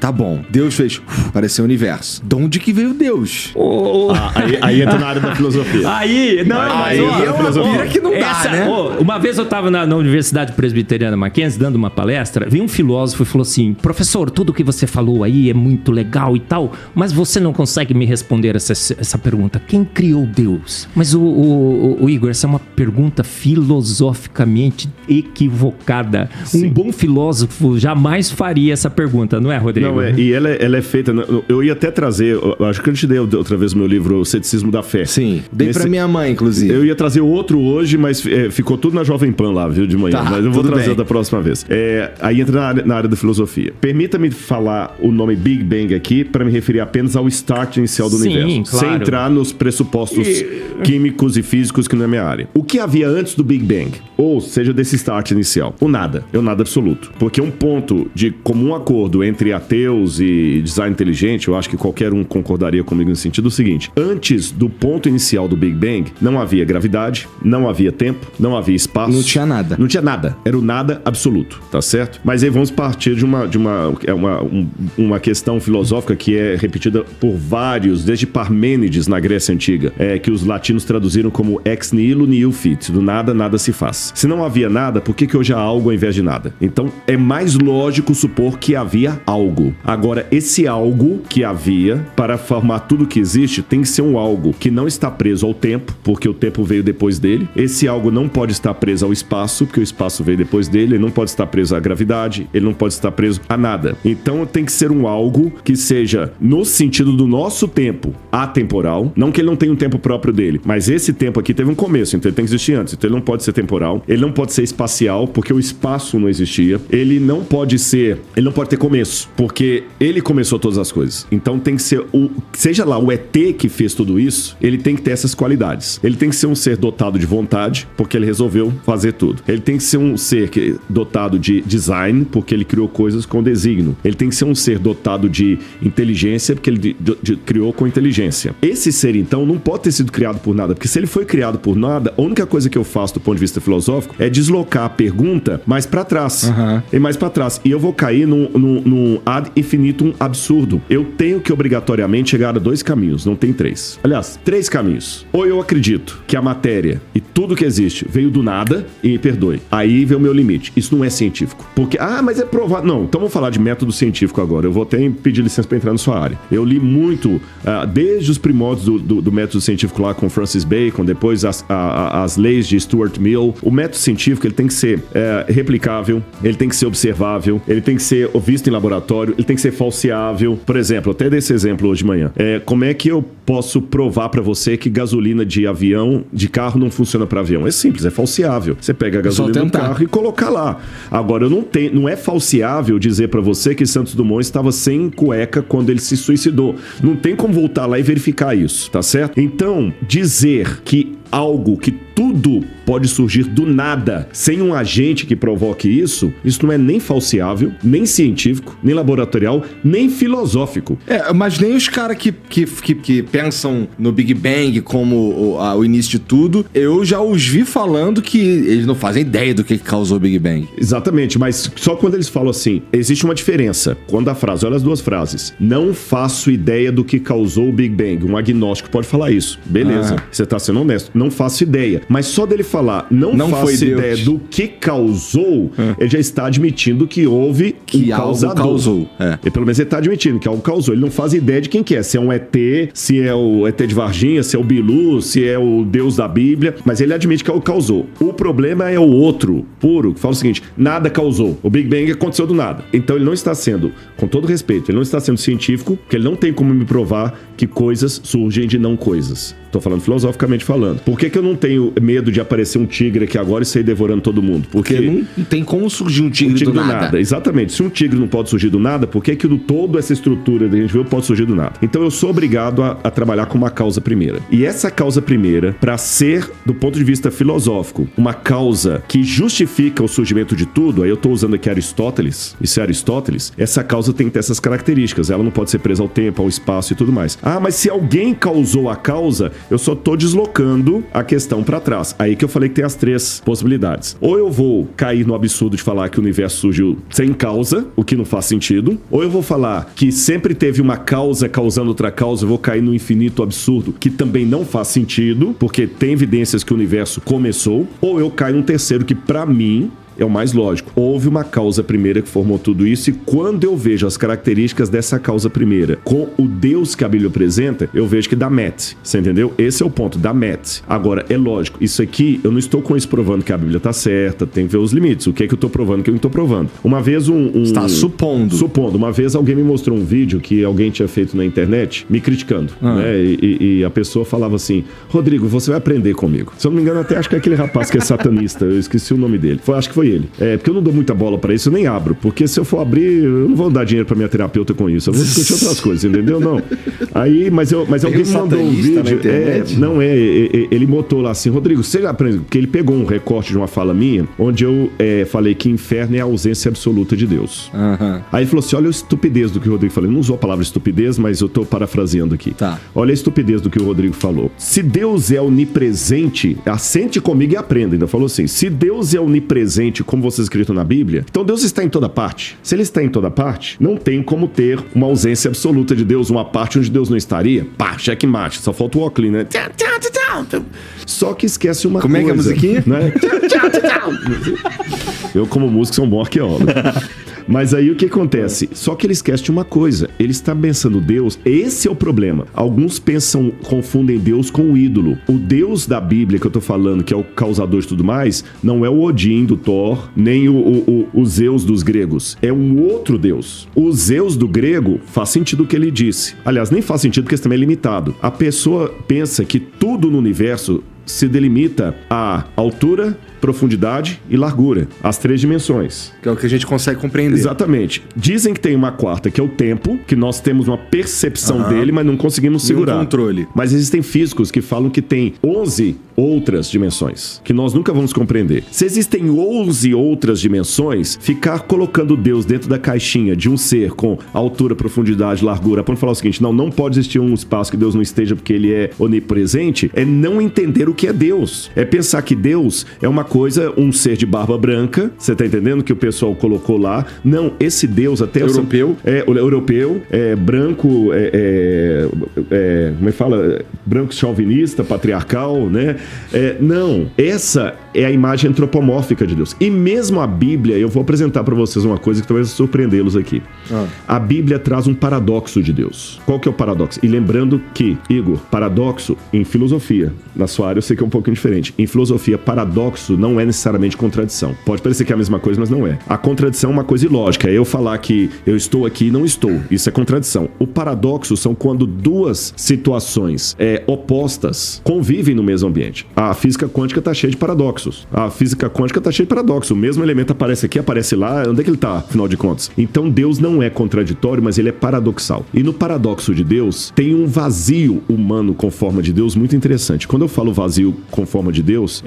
Tá bom, Deus fez, apareceu o universo. De onde que veio Deus? Aí entra na área da filosofia. Aí é uma pira que não dá, né? Uma vez eu estava na Universidade Presbiteriana Mackenzie dando uma palestra, veio um filósofo e falou assim: professor, tudo que você falou aí é muito legal e tal, mas você não consegue me responder essa pergunta. Quem criou Deus? Mas o Igor, essa é uma pergunta filosoficamente equivocada. Sim. Um bom filósofo jamais faria essa pergunta, não é, Rodrigo? Não, e ela é feita... Eu ia até trazer... Acho que eu te dei outra vez o meu livro, O Ceticismo da Fé. Sim, dei pra minha mãe, inclusive. Eu ia trazer outro hoje, mas ficou tudo na Jovem Pan lá, viu, de manhã. Mas eu vou trazer da próxima vez. Aí entra na área da filosofia. Permita-me falar o nome Big Bang aqui para me referir apenas ao start inicial do universo. Claro. Sem entrar nos pressupostos químicos e físicos, que não é minha área. O que havia antes do Big Bang? Ou seja, desse start inicial? O nada. É o nada absoluto. Porque um ponto de comum acordo entre ateus e design inteligente, eu acho que qualquer um concordaria comigo no sentido seguinte: antes do ponto inicial do Big Bang, não havia gravidade, não havia tempo, não havia espaço. Não tinha nada. Não tinha nada. Era o nada absoluto, tá certo? Mas aí vamos partir de uma questão filosófica que é repetida por vários, desde Parmênides na Grécia Antiga, que os latinos traduziram como ex nihilo nihil fit, do nada, nada se faz. Se não havia nada, por que hoje há algo ao invés de nada? Então, é mais lógico supor que havia algo. Agora, esse algo que havia, para formar tudo que existe, tem que ser um algo que não está preso ao tempo, porque o tempo veio depois dele. Esse algo não pode estar preso ao espaço, porque o espaço veio depois dele. Ele não pode estar preso à gravidade, ele não pode estar preso a nada. Então, tem que ser um algo que seja, no sentido do nosso tempo, atemporal. Não que ele não tenha um tempo próprio dele, mas esse tempo aqui teve um começo, então ele tem que existir antes. Então, ele não pode ser temporal, ele não pode ser espacial, porque o espaço não existia. Ele não pode ter começo, porque ele começou todas as coisas. Então tem que ser seja lá o ET que fez tudo isso, ele tem que ter essas qualidades. Ele tem que ser um ser dotado de vontade, porque ele resolveu fazer tudo. Ele tem que ser um ser dotado de design, porque ele criou coisas com desígnio. Ele tem que ser um ser dotado de inteligência, porque ele criou com inteligência. Esse ser, então, não pode ter sido criado por nada, porque se ele foi criado por nada, a única coisa que eu faço do ponto de vista filosófico é deslocar a pergunta mais pra trás. E mais pra trás. E eu vou cair num ad infinitum absurdo. Eu tenho que obrigatoriamente chegar a 2 caminhos, não tem 3. Aliás, 3 caminhos. Ou eu acredito que a matéria e tudo que existe veio do nada, e me perdoe. Aí vem o meu limite. Isso não é científico. Porque, mas é provado. Não, então vamos falar de método científico agora. Eu vou até pedir licença para entrar na sua área. Eu li muito, desde os primórdios do método científico lá com Francis Bacon, depois as leis de Stuart Mill. O método científico, ele tem que ser replicável, ele tem que ser observável, ele tem que ser visto em laboratório, ele tem que ser falseável. Por exemplo, até desse exemplo hoje de manhã. Como é que eu posso provar para você que gasolina de carro não funciona para avião? É simples, é falseável. Você pega a gasolina do carro e colocar lá. Agora, não é falseável dizer para você que Santos Dumont estava sem cueca quando ele se suicidou. Não tem como voltar lá e verificar isso, tá certo? Então, dizer que algo que tudo pode surgir do nada, sem um agente que provoque isso não é nem falseável, nem científico, nem laboratorial, nem filosófico. Mas nem os caras que pensam no Big Bang como o início de tudo, eu já os vi falando que eles não fazem ideia do que causou o Big Bang. Exatamente, mas só quando eles falam assim, existe uma diferença. Quando a frase, olha as duas frases, não faço ideia do que causou o Big Bang. Um agnóstico pode falar isso. Beleza, você tá sendo honesto. Não faço ideia. Mas só dele falar, não faço ideia do que causou, ele já está admitindo que houve um causador. Causou. E pelo menos ele está admitindo que algo causou. Ele não faz ideia de quem que é. Se é um ET, se é o ET de Varginha, se é o Bilu, se é o Deus da Bíblia. Mas ele admite que algo causou. O problema é o outro, puro, que fala o seguinte, nada causou. O Big Bang aconteceu do nada. Então ele não está sendo, com todo respeito, ele não está sendo científico, porque ele não tem como me provar que coisas surgem de não coisas. Tô falando filosoficamente falando. Por que eu não tenho medo de aparecer um tigre aqui agora e sair devorando todo mundo? Porque não tem como surgir um tigre do nada. Exatamente. Se um tigre não pode surgir do nada, por que toda essa estrutura que a gente viu pode surgir do nada? Então eu sou obrigado a trabalhar com uma causa primeira. E essa causa primeira, para ser, do ponto de vista filosófico, uma causa que justifica o surgimento de tudo, aí eu tô usando aqui Aristóteles, isso é Aristóteles, essa causa tem que ter essas características. Ela não pode ser presa ao tempo, ao espaço e tudo mais. Mas se alguém causou a causa, Eu só tô deslocando a questão pra trás. Aí que eu falei que tem as 3 possibilidades. Ou eu vou cair no absurdo de falar que o universo surgiu sem causa, o que não faz sentido. Ou eu vou falar que sempre teve uma causa causando outra causa, eu vou cair no infinito absurdo, que também não faz sentido, porque tem evidências que o universo começou. Ou eu caio num terceiro que, pra mim, é o mais lógico. Houve uma causa primeira que formou tudo isso, e quando eu vejo as características dessa causa primeira com o Deus que a Bíblia apresenta, eu vejo que dá match. Você entendeu? Esse é o ponto, dá match. Agora, é lógico, isso aqui, eu não estou com isso provando que a Bíblia tá certa, tem que ver os limites. O que é que eu tô provando, o que eu não tô provando. Uma vez Está supondo. Supondo. Uma vez alguém me mostrou um vídeo que alguém tinha feito na internet, me criticando, né? E a pessoa falava assim, Rodrigo, você vai aprender comigo. Se eu não me engano, até acho que é aquele rapaz que é satanista, eu esqueci o nome dele. Acho que foi ele. Porque eu não dou muita bola pra isso, eu nem abro. Porque se eu for abrir, eu não vou dar dinheiro pra minha terapeuta com isso. Eu vou discutir outras coisas, entendeu? Não. Aí, mas alguém me mandou um vídeo. Ele botou lá assim, Rodrigo, você já aprendeu? Porque ele pegou um recorte de uma fala minha, onde eu falei que inferno é a ausência absoluta de Deus. Aí ele falou assim, olha a estupidez do que o Rodrigo falou. Ele não usou a palavra estupidez, mas eu tô parafraseando aqui. Tá. Olha a estupidez do que o Rodrigo falou. Se Deus é onipresente, assente comigo e aprenda. Ainda falou assim, se Deus é onipresente, como você escrito na Bíblia, então Deus está em toda parte. Se ele está em toda parte, não tem como ter uma ausência absoluta de Deus, uma parte onde Deus não estaria. Pá, checkmate, só falta o óculos, né? Só que esquece uma Como coisa. Como é que é a musiquinha? Né? Eu, como músico, sou um bom arqueólogo. Mas aí o que acontece? Só que ele esquece de uma coisa. Ele está pensando Deus. Esse é o problema. Alguns confundem Deus com o ídolo. O Deus da Bíblia que eu tô falando, que é o causador de tudo mais, não é o Odin do Thor, nem o Zeus dos gregos. É um outro Deus. O Zeus do grego faz sentido o que ele disse. Aliás, nem faz sentido porque isso também é limitado. A pessoa pensa que tudo no universo se delimita a altura, profundidade e largura. As 3 dimensões. Que é o que a gente consegue compreender. Exatamente. Dizem que tem uma quarta, que é o tempo, que nós temos uma percepção dele, mas não conseguimos segurar. Um controle. Mas existem físicos que falam que tem 11 outras dimensões, que nós nunca vamos compreender. Se existem 11 outras dimensões, ficar colocando Deus dentro da caixinha de um ser com altura, profundidade, largura, para falar o seguinte, não pode existir um espaço que Deus não esteja porque ele é onipresente, é não entender o que é Deus. É pensar que Deus é uma coisa, um ser de barba branca, você tá entendendo que o pessoal colocou lá? Não, esse Deus até... Europeu. Europeu, branco, como é que fala? Branco chauvinista, patriarcal, né? Não, essa é a imagem antropomórfica de Deus. E mesmo a Bíblia, eu vou apresentar para vocês uma coisa que talvez surpreendê-los aqui. A Bíblia traz um paradoxo de Deus. Qual que é o paradoxo? E lembrando que, Igor, paradoxo em filosofia, na sua área eu sei que é um pouquinho diferente. Em filosofia, paradoxo não é necessariamente contradição. Pode parecer que é a mesma coisa, mas não é. A contradição é uma coisa ilógica. É eu falar que eu estou aqui e não estou. Isso é contradição. O paradoxo são quando 2 situações opostas convivem no mesmo ambiente. A física quântica está cheia de paradoxos. A física quântica está cheia de paradoxos. O mesmo elemento aparece aqui, aparece lá. Onde é que ele está, afinal de contas? Então Deus não é contraditório, mas ele é paradoxal. E no paradoxo de Deus, tem um vazio humano com forma de Deus muito interessante. Quando eu falo vazio com forma de Deus,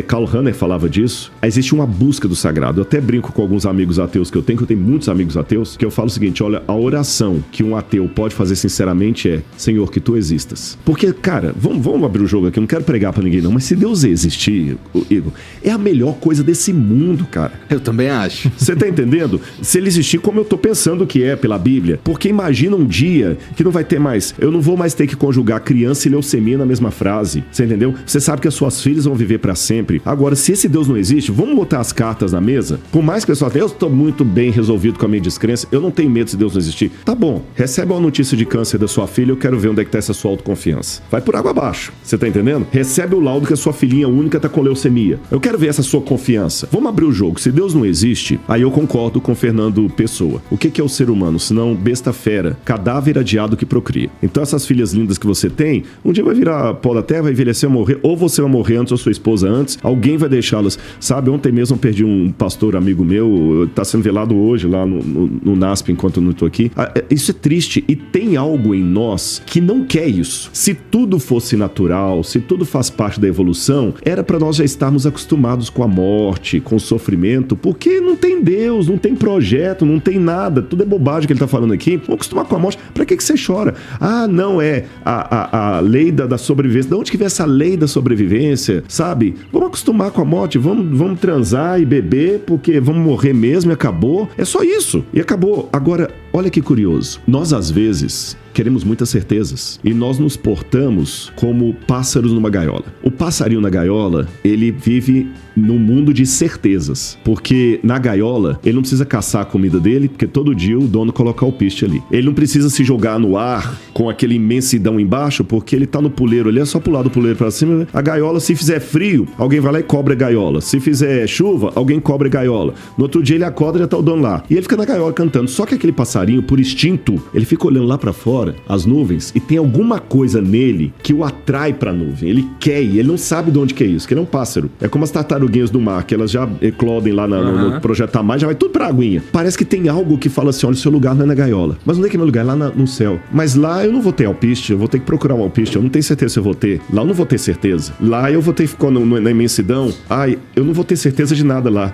Karl Rahner falava disso, existe uma busca do sagrado. Eu até brinco com alguns amigos ateus que eu tenho muitos amigos ateus, que eu falo o seguinte, olha, a oração que um ateu pode fazer sinceramente é, Senhor, que tu existas. Porque, cara, vamos abrir o jogo aqui, eu não quero pregar pra ninguém não, mas se Deus existir, Igor, é a melhor coisa desse mundo, cara. Eu também acho. Você tá entendendo? Se ele existir como eu tô pensando que é pela Bíblia, porque imagina um dia que não vai ter mais, eu não vou mais ter que conjugar criança e leucemia na mesma frase, você entendeu? Você sabe que as suas filhas vão viver pra sempre. Agora, se esse Deus não existe, vamos botar as cartas na mesa? Por mais que a pessoa tenha, eu estou muito bem resolvido com a minha descrença, eu não tenho medo se Deus não existir. Tá bom, recebe uma notícia de câncer da sua filha, eu quero ver onde é que tá essa sua autoconfiança. Vai por água abaixo, você tá entendendo? Recebe o laudo que a sua filhinha única tá com leucemia. Eu quero ver essa sua confiança. Vamos abrir o jogo. Se Deus não existe, aí eu concordo com Fernando Pessoa. O que é o ser humano? Senão besta fera, cadáver adiado que procria. Então essas filhas lindas que você tem, um dia vai virar pó da terra, vai envelhecer, morrer, ou você vai morrer antes ou sua esposa antes, alguém vai deixá-las. Sabe, ontem mesmo eu perdi um pastor amigo meu, tá sendo velado hoje lá no NASP enquanto eu não tô aqui. Isso é triste e tem algo em nós que não quer isso. Se tudo fosse natural, se tudo faz parte da evolução, era para nós já estarmos estamos acostumados com a morte, com o sofrimento, porque não tem Deus, não tem projeto, não tem nada, tudo é bobagem que ele está falando aqui. Vamos acostumar com a morte. Para que você chora? Ah, não, é a lei da sobrevivência. De onde que vem essa lei da sobrevivência, sabe? Vamos acostumar com a morte, vamos transar e beber, porque vamos morrer mesmo e acabou. É só isso. E acabou. Agora, olha que curioso. Nós, às vezes, queremos muitas certezas e nós nos portamos como pássaros numa gaiola. O passarinho na gaiola, ele vive num mundo de certezas, porque na gaiola ele não precisa caçar a comida dele, porque todo dia o dono coloca alpiste ali. Ele não precisa se jogar no ar com aquele imensidão embaixo, porque ele tá no puleiro ali, é só pular do puleiro pra cima. A gaiola, se fizer frio, alguém vai lá e cobra a gaiola. Se fizer chuva, alguém cobra a gaiola. No outro dia ele acorda e já tá o dono lá. E ele fica na gaiola cantando. Só que aquele passarinho, por instinto, ele fica olhando lá pra fora, as nuvens, e tem alguma coisa nele que o atrai pra nuvem. Ele quer ir, ele não sabe de onde que é isso, que ele é um pássaro. É como as tartaruguinhas do mar, que elas já eclodem lá no Projeto Tamar, já vai tudo pra aguinha. Parece que tem algo que fala assim, olha, o seu lugar não é na gaiola. Mas onde é que é meu lugar? É lá no céu. Mas lá eu não vou ter alpiste, eu vou ter que procurar um alpiste, eu não tenho certeza se eu vou ter. Lá eu não vou ter certeza. Lá eu vou ter que ficar na imensidão. Ai, eu não vou ter certeza de nada lá.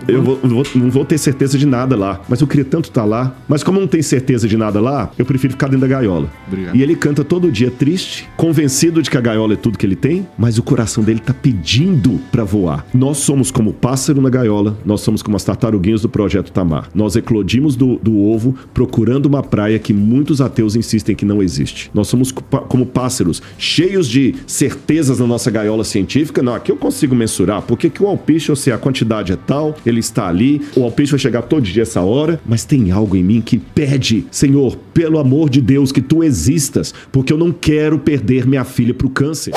Não vou ter certeza de nada lá. Mas eu queria tanto estar lá. Mas como eu não tenho certeza de nada lá, eu prefiro ficar dentro da gaiola. Obrigado. E ele canta todo dia triste, convencido de que a gaiola é tudo que ele tem, mas o coração dele tá pedindo pra voar. Nós somos como o pássaro na gaiola, nós somos como as tartaruguinhas do Projeto Tamar. Nós eclodimos do ovo procurando uma praia que muitos ateus insistem que não existe. Nós somos como pássaros, cheios de certezas na nossa gaiola científica. Não, aqui eu consigo mensurar, porque que o alpiste, ou seja, a quantidade é tal, ele está ali, o alpiste vai chegar todo dia essa hora, mas tem algo em mim que pede, Senhor, pelo amor de Deus, que tu existas, porque eu não quero perder minha filha pro câncer.